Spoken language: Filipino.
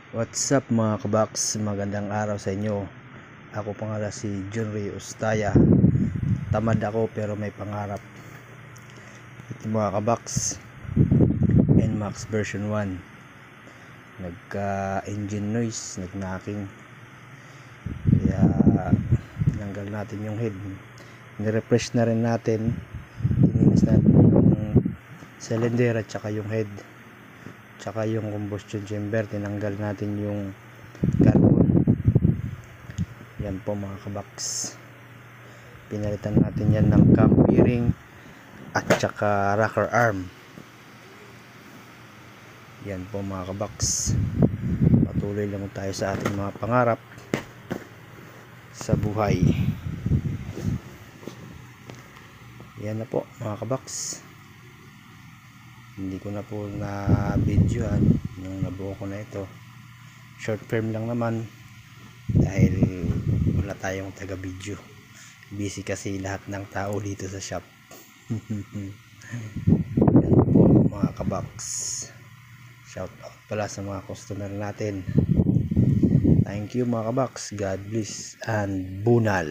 What's up mga kabaks, magandang araw sa inyo. Ako pangala si John Ray Ustaya. Tamad ako pero may pangarap. Ito mga kabaks, NMAX version 1. Nagka engine noise, nag-knocking. Kaya tinanggal natin yung head. Nirefresh na rin natin. Tininis natin yung cylinder at saka yung head, tsaka yung combustion chamber. Tinanggal natin yung carbon. Yan po mga kabaks, pinalitan natin yan ng cam bearing at tsaka rocker arm. Yan po mga kabaks, patuloy lang tayo sa ating mga pangarap sa buhay. Yan na po mga kabaks, hindi ko na po na videoan yung nabuo ko na ito. Short film lang naman dahil wala tayong taga video, busy kasi lahat ng tao dito sa shop. Yan po mga kabaks, shout out pala sa mga customer natin. Thank you mga kabaks, God bless and bunal.